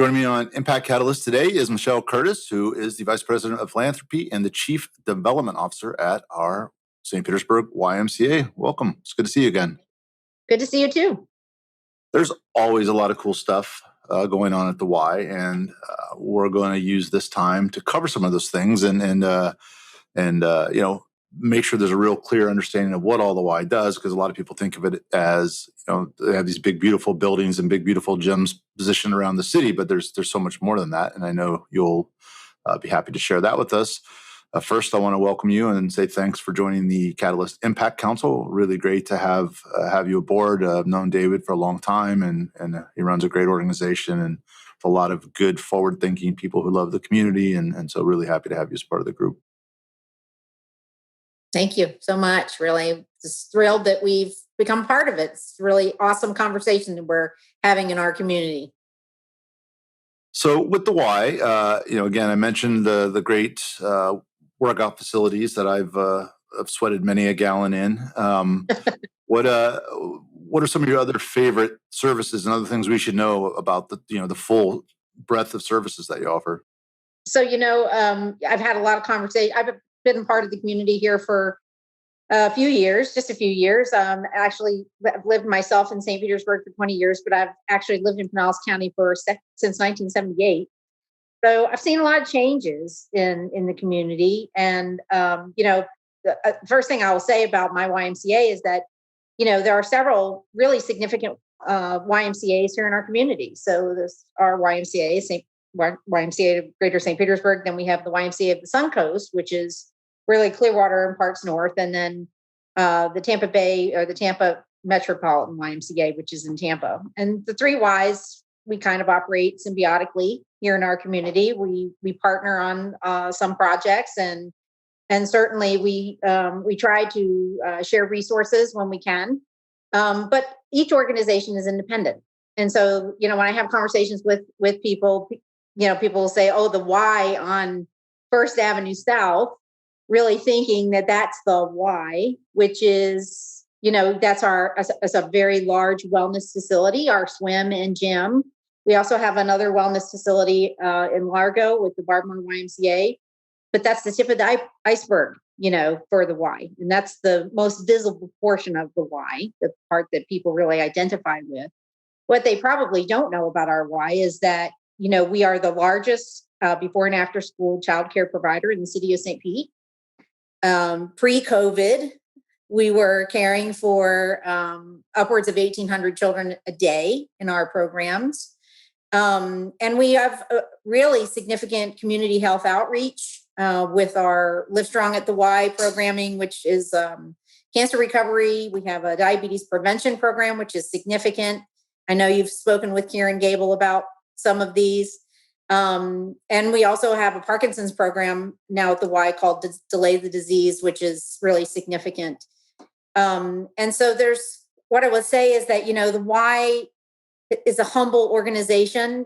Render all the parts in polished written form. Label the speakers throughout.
Speaker 1: Joining me on Impact Catalyst today is Michelle Curtis, who is the Vice President of Philanthropy and the Chief Development Officer at our St. Petersburg YMCA. Welcome. It's good to see you again.
Speaker 2: Good to see you too.
Speaker 1: There's always a lot of cool stuff going on at the Y, and we're going to use this time to cover some of those things and make sure there's a real clear understanding of what all the Y does, because a lot of people think of it as, they have these big, beautiful buildings and big, beautiful gyms positioned around the city, but there's so much more than that. And I know you'll be happy to share that with us. First, I want to welcome you and say thanks for joining the Catalyst Impact Council. Really great to have you aboard. I've known David for a long time, and he runs a great organization and a lot of good, forward-thinking people who love the community. And so really happy to have you as part of the group.
Speaker 2: Thank you so much. Really just thrilled that we've become part of it. It's really awesome conversation that we're having in our community.
Speaker 1: So with the Y, again, I mentioned the great workout facilities that I've sweated many a gallon in. What are some of your other favorite services and other things we should know about the full breadth of services that you offer?
Speaker 2: So, I've had a lot of conversation. I've been part of the community here for just a few years. Actually, I've lived myself in St. Petersburg for 20 years, but I've actually lived in Pinellas County since 1978. So I've seen a lot of changes in the community. And, the first thing I will say about my YMCA is that, there are several really significant YMCAs here in our community. So there's our YMCA of Greater St. Petersburg. Then we have the YMCA of the Suncoast, which is really Clearwater and parts north. And then the Tampa Bay or the Tampa Metropolitan YMCA, which is in Tampa. And the three Ys, we kind of operate symbiotically here in our community. We partner on some projects, and certainly we try to share resources when we can. But each organization is independent. And so, when I have conversations with people, people will say, "Oh, the Y on First Avenue South," really thinking that that's the Y, which is, that's a very large wellness facility, our swim and gym. We also have another wellness facility in Largo with the Bardmore YMCA, but that's the tip of the iceberg, for the Y. And that's the most visible portion of the Y, the part that people really identify with. What they probably don't know about our Y is that, we are the largest before and after school childcare provider in the city of St. Pete. Pre-COVID, we were caring for upwards of 1,800 children a day in our programs. And we have a really significant community health outreach with our Live Strong at the Y programming, which is cancer recovery. We have a diabetes prevention program, which is significant. I know you've spoken with Kieran Gable about some of these. And we also have a Parkinson's program now at the Y called Delay the Disease, which is really significant. And so what I would say is that, the Y is a humble organization.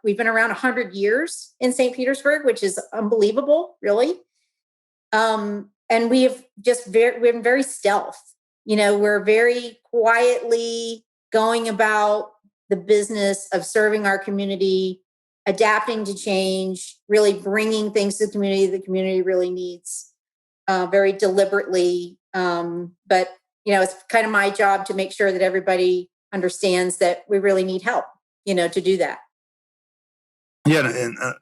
Speaker 2: We've been around 100 years in St. Petersburg, which is unbelievable, really. And we've been very stealth. We're very quietly going about the business of serving our community, adapting to change, really bringing things to the community really needs, very deliberately. But, it's kind of my job to make sure that everybody understands that we really need help, to do that.
Speaker 1: Yeah,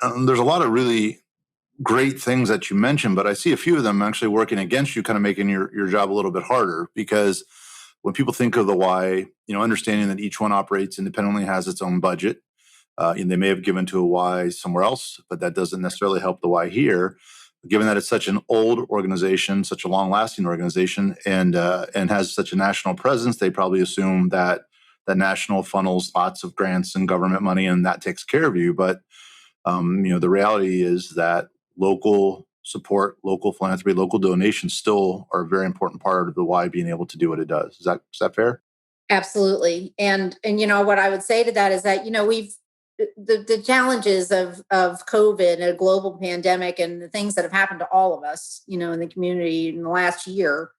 Speaker 1: and there's a lot of really great things that you mentioned, but I see a few of them actually working against you, kind of making your job a little bit harder, because when people think of the Y, understanding that each one operates independently, has its own budget, and they may have given to a Y somewhere else, but that doesn't necessarily help the Y here. Given that it's such an old organization, such a long-lasting organization, and has such a national presence, they probably assume that the national funnels lots of grants and government money, and that takes care of you. But the reality is that local support, local philanthropy, local donations still are a very important part of the Y being able to do what it does. Is that fair?
Speaker 2: Absolutely. And what I would say to that is that we've the challenges of COVID, a global pandemic, and the things that have happened to all of us, in the community in the last year,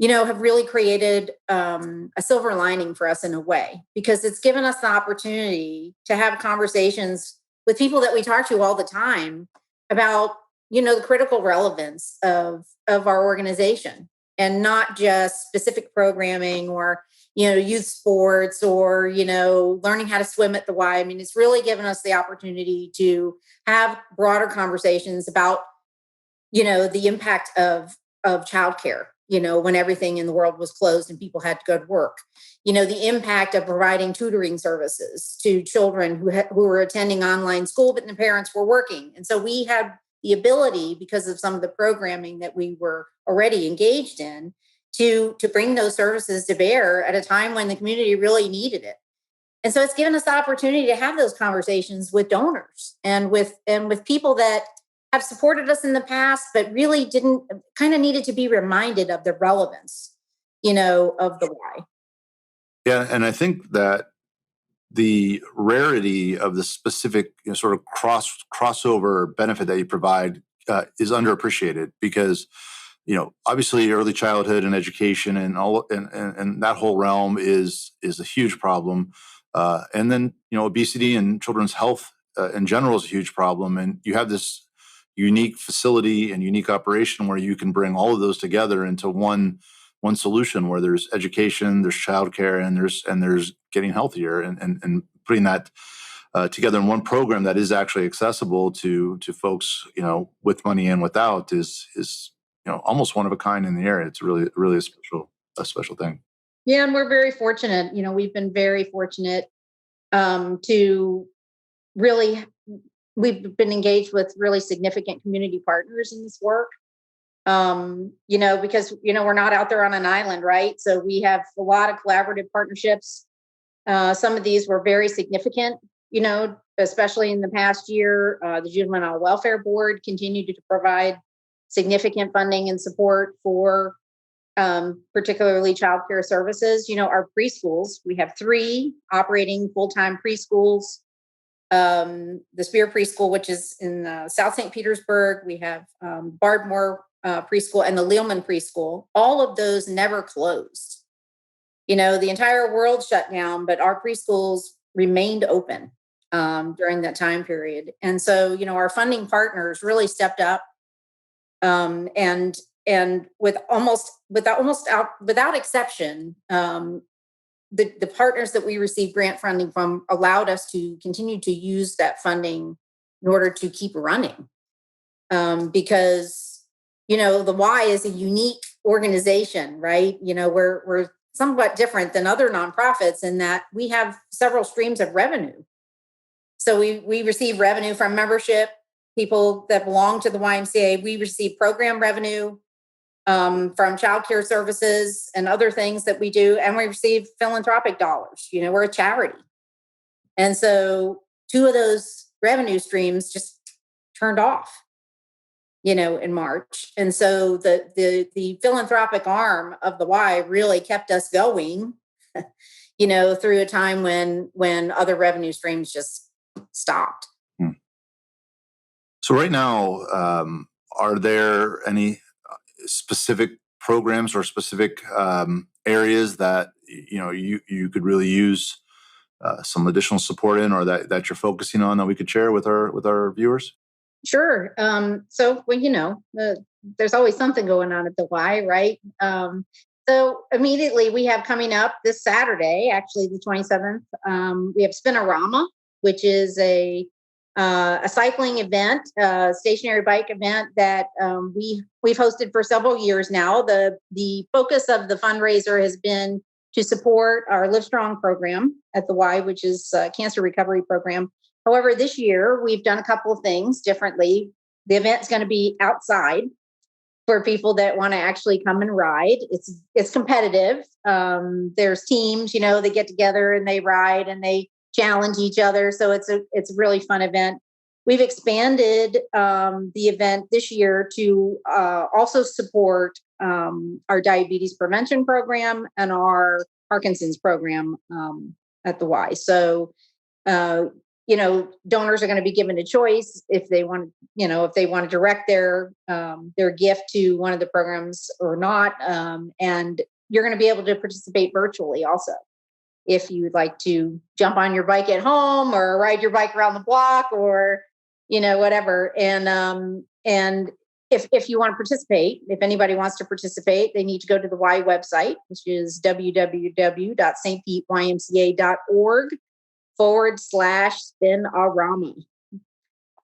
Speaker 2: have really created a silver lining for us in a way, because it's given us the opportunity to have conversations with people that we talk to all the time about, the critical relevance of our organization, and not just specific programming or, youth sports or, learning how to swim at the Y. I mean, it's really given us the opportunity to have broader conversations about, the impact of childcare, when everything in the world was closed and people had to go to work, the impact of providing tutoring services to children who were attending online school, but the parents were working. And so we had the ability, because of some of the programming that we were already engaged in, to bring those services to bear at a time when the community really needed it. And so it's given us the opportunity to have those conversations with donors and with people that have supported us in the past, but really didn't, kind of needed to be reminded of the relevance, of the Y.
Speaker 1: Yeah, and I think that the rarity of the specific sort of crossover benefit that you provide is underappreciated, because obviously early childhood and education and all and that whole realm is a huge problem, and then obesity and children's health in general is a huge problem, and you have this unique facility and unique operation where you can bring all of those together into one solution, where there's education, there's childcare, and there's getting healthier, and putting that together in one program that is actually accessible to folks, with money and without, is almost one of a kind in the area. It's really a special thing.
Speaker 2: Yeah, and we're very fortunate. We've been very fortunate to really, we've been engaged with really significant community partners in this work. Because we're not out there on an island, right? So we have a lot of collaborative partnerships. Some of these were very significant, especially in the past year. The Juvenile Welfare Board continued to provide significant funding and support for particularly childcare services. Our preschools, we have 3 operating full-time preschools. The Spear Preschool, which is in South St. Petersburg. We have Bardmore Preschool and the Lealman Preschool. All of those never closed. The entire world shut down, but our preschools remained open during that time period. And so, our funding partners really stepped up, and without exception, the partners that we received grant funding from allowed us to continue to use that funding in order to keep running. Because, the Y is a unique organization, right? We're somewhat different than other nonprofits in that we have several streams of revenue. So we receive revenue from membership, people that belong to the YMCA. We receive program revenue from childcare services and other things that we do. And we receive philanthropic dollars. We're a charity. And so 2 of those revenue streams just turned off, in March. And so the philanthropic arm of the Y really kept us going, through a time when other revenue streams just stopped.
Speaker 1: So right now, are there any specific programs or specific areas that you could really use some additional support in, or that you're focusing on, that we could share with our viewers?
Speaker 2: Sure. So, there's always something going on at the Y, right? So immediately we have coming up this Saturday, actually the 27th, we have Spinorama, which is a cycling event, stationary bike event that we've hosted for several years now. The focus of the fundraiser has been to support our Live Strong program at the Y, which is a cancer recovery program. However, this year we've done a couple of things differently. The event's going to be outside for people that want to actually come and ride. It's competitive. There's teams, they get together and they ride and they challenge each other. So it's a really fun event. We've expanded the event this year to also support our diabetes prevention program and our Parkinson's program at the Y. So, donors are going to be given a choice if they want, if they want to direct their gift to one of the programs or not. And you're going to be able to participate virtually also. If you would like to jump on your bike at home or ride your bike around the block or, whatever. And if you want to participate, if anybody wants to participate, they need to go to the Y website, which is www.stpymca.org/spin-a-rama.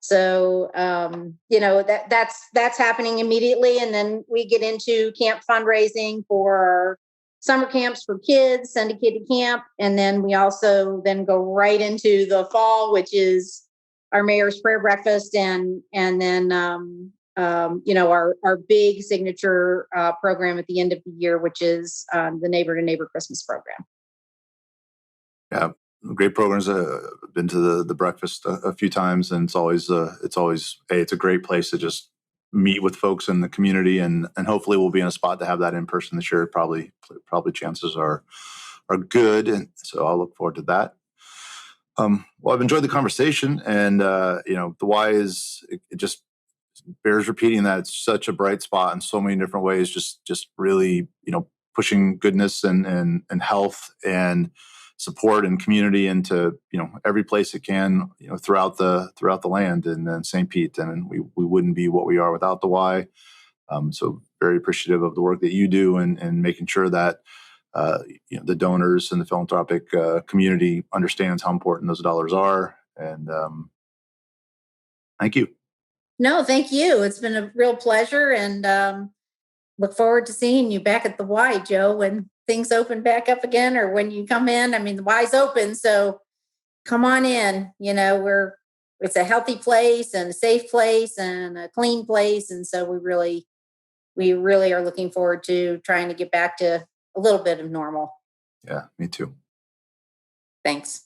Speaker 2: So, that's happening immediately. And then we get into camp fundraising for summer camps for kids, send a kid to camp. And then we also then go right into the fall, which is our mayor's prayer breakfast. And then, our big signature program at the end of the year, which is the Neighbor to Neighbor Christmas program.
Speaker 1: Yeah, great programs. Been to the breakfast a few times, and it's always it's a great place to just meet with folks in the community, and hopefully we'll be in a spot to have that in person this year. Probably chances are good, and so I'll look forward to that. Well, I've enjoyed the conversation, and the why is it just bears repeating that it's such a bright spot in so many different ways. Just really pushing goodness and health and support and community into every place it can throughout the land and St. Pete, and we wouldn't be what we are without the Y. So very appreciative of the work that you do and making sure that the donors and the philanthropic community understands how important those dollars are. And thank you.
Speaker 2: No, thank you. It's been a real pleasure, and look forward to seeing you back at the Y, Joe, when things open back up again, or when you come in. I mean, the Y's open, so come on in. It's a healthy place and a safe place and a clean place, and so we really are looking forward to trying to get back to a little bit of normal.
Speaker 1: Yeah, me too.
Speaker 2: Thanks.